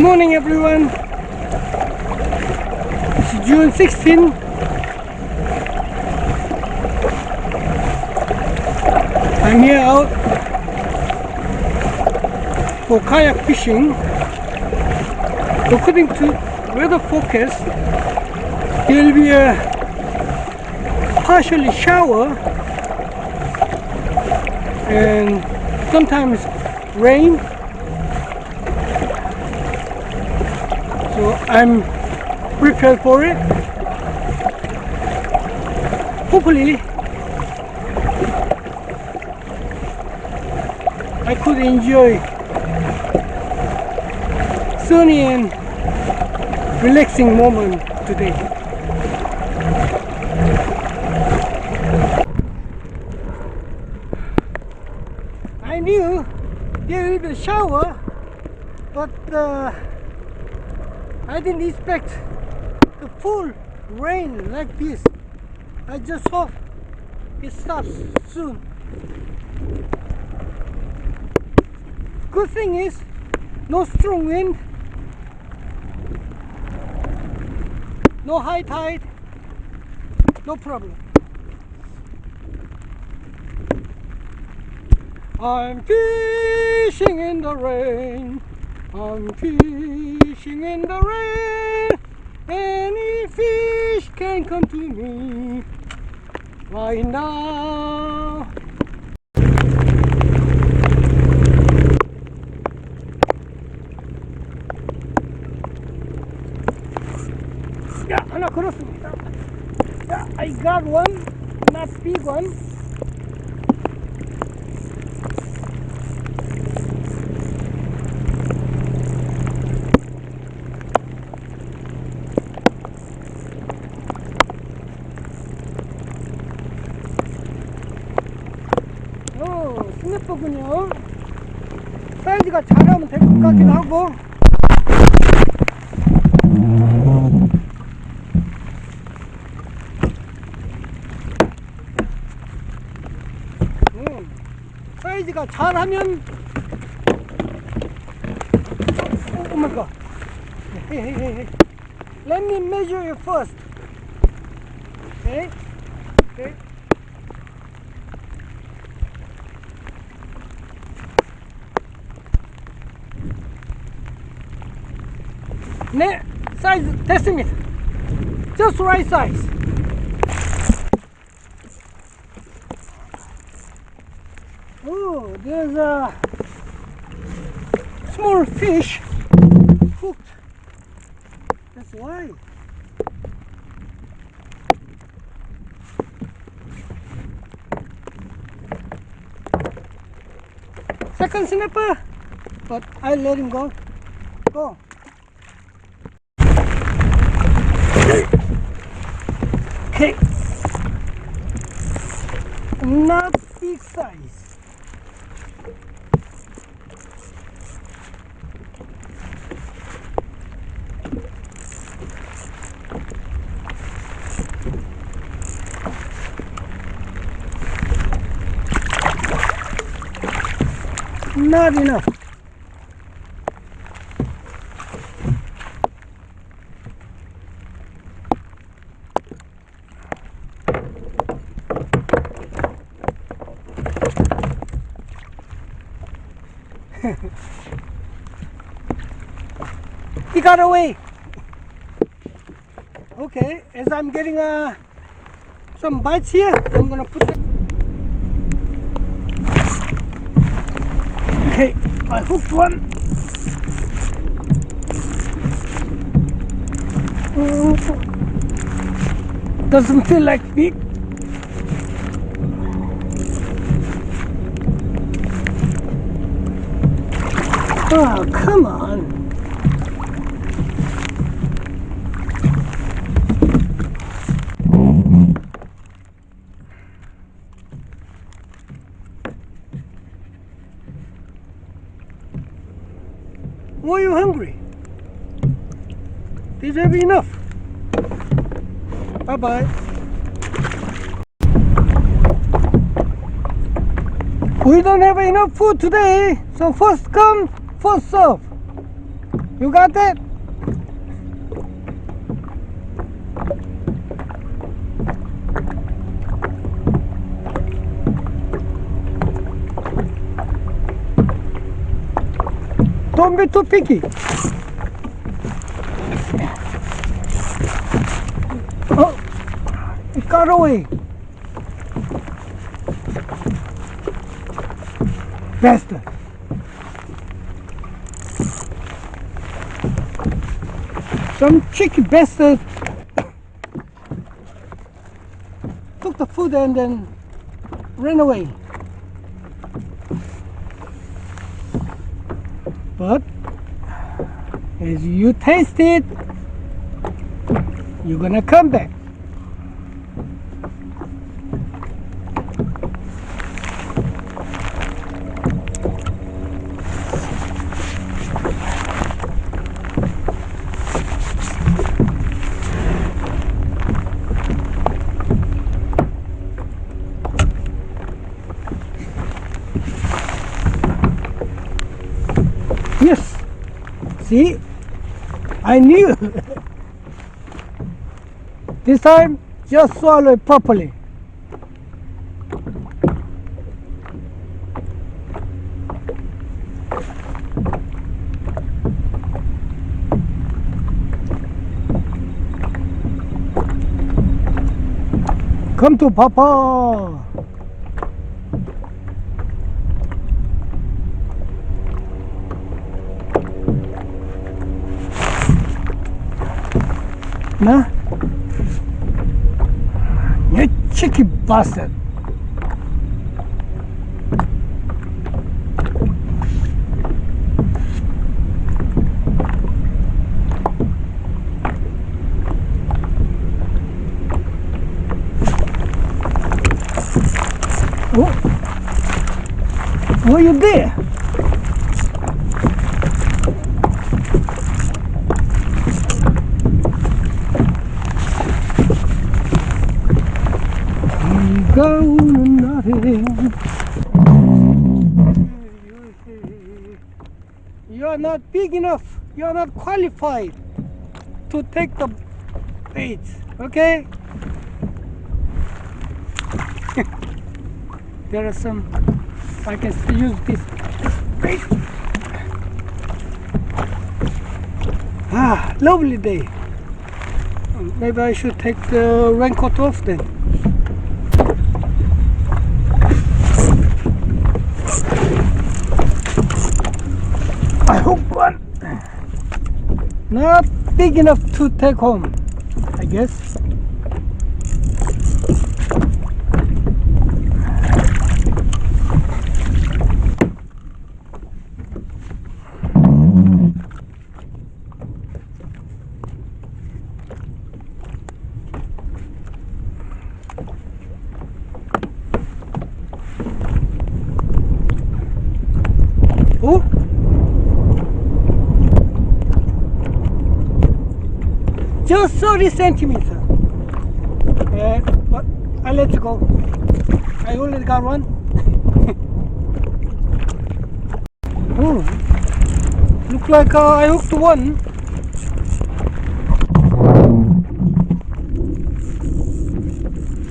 Good morning everyone. It's June 16. I'm here out for kayak fishing. According to weather forecast, there will be a partially shower and sometimes rain. So I'm prepared for it. Hopefully I could enjoy sunny and relaxing moment today. I knew there will be a shower, but I didn't expect the full rain like this. I just hope it stops soon. Good thing is no strong wind, no high tide, no problem. I'm fishing in the rain. I'm fishing in the rain. Any fish can come to me right now. 야, 하나 걸었습니다. 야, I got one, not big one. 스냅퍼군요. 사이즈가 잘하면 될 것 같긴 하고. 사이즈가 잘하면. Oh my god. Hey. Let me measure it first. Okay. 네, 사이즈 됐습니다. Just right size. Oh, there's a small fish hooked. That's why. Second snapper, but I let him go. Go. Okay, not big size. Not enough. He got away. Okay, as I'm getting some bites here, I'm gonna put them. Okay, I hooked one. Doesn't feel like big. Oh, come on. Were you hungry? Did you have enough? Bye-bye. We don't have enough food today, so first come, first serve. You got it? Don't be too picky. Oh, it got away. Bastard. Some cheeky bastard took the food and then ran away. But as you taste it, you're gonna come back. Yes, see, I knew. This time, just swallow it properly. Come to Papa. Nah, you cheeky bastard. Oh, what you there? You are not big enough. You are not qualified to take the bait. Okay? There are some. I can still use this bait. Ah, lovely day. Maybe I should take the raincoat off then. I hope one. Not big enough to take home, I guess. Oh, just 30 centimeters. But I let it go. I only got one. Oh, look like I hooked one.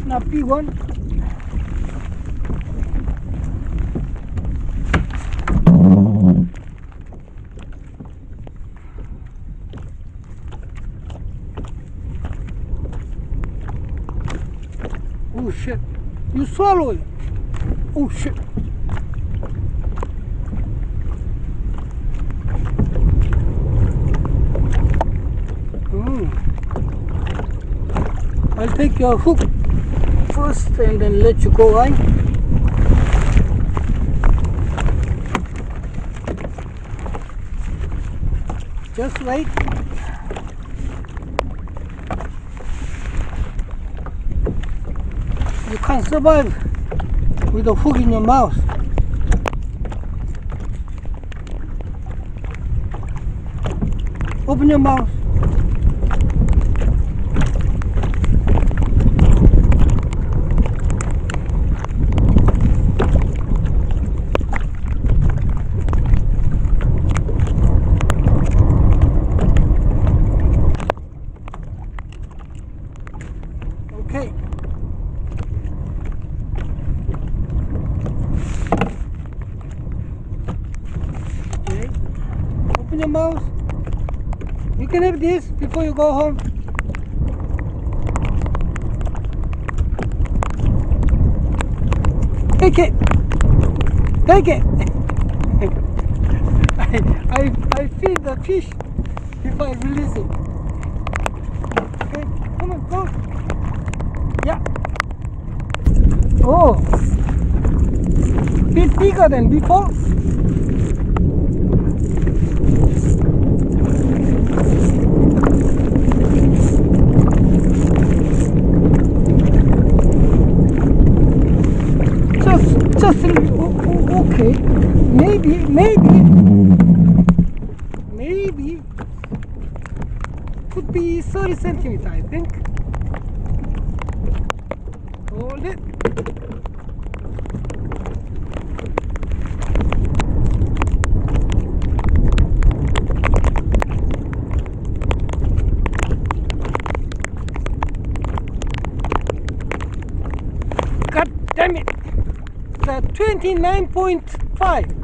Not big one. Oh shit, you swallow it. Oh shit. I'll take your hook first and then let you go, right? Just wait. You can't survive with a hook in your mouth. Open your mouth. Open your mouth. You can have this before you go home. Take it. Take it. I feed the fish before I release it. Okay, come on, go. Yeah. Oh, bit bigger than before. Just okay. Maybe could be 30 centimeters, I think. Hold it. God damn it. 29.5.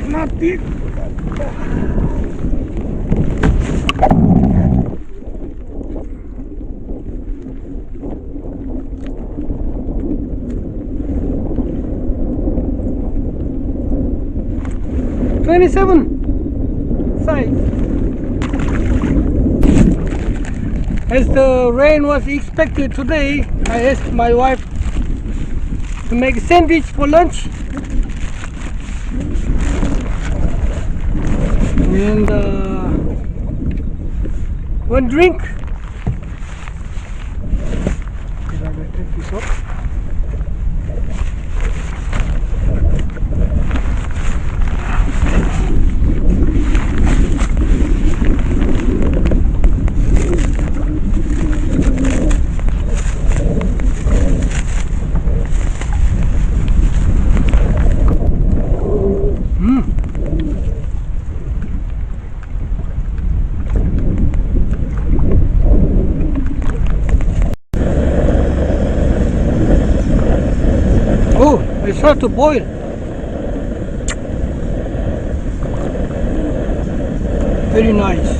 Not big. Size. As the rain was expected today, I asked my wife to make a sandwich for lunch and one drink. I will take this off. It starts to boil. Very nice.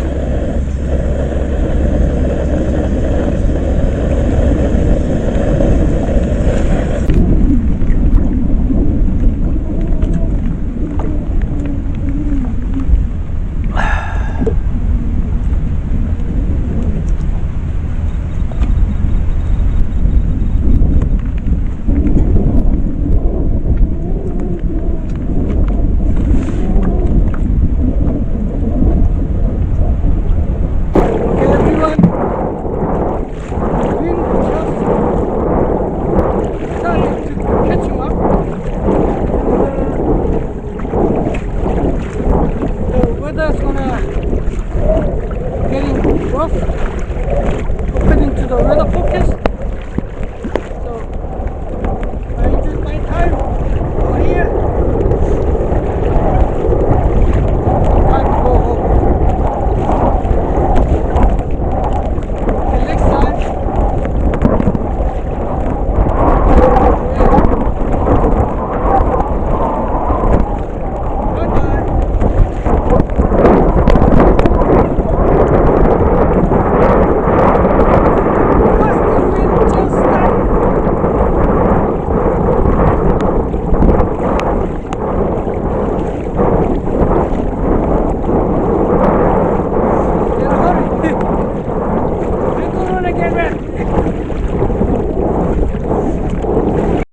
According to the weather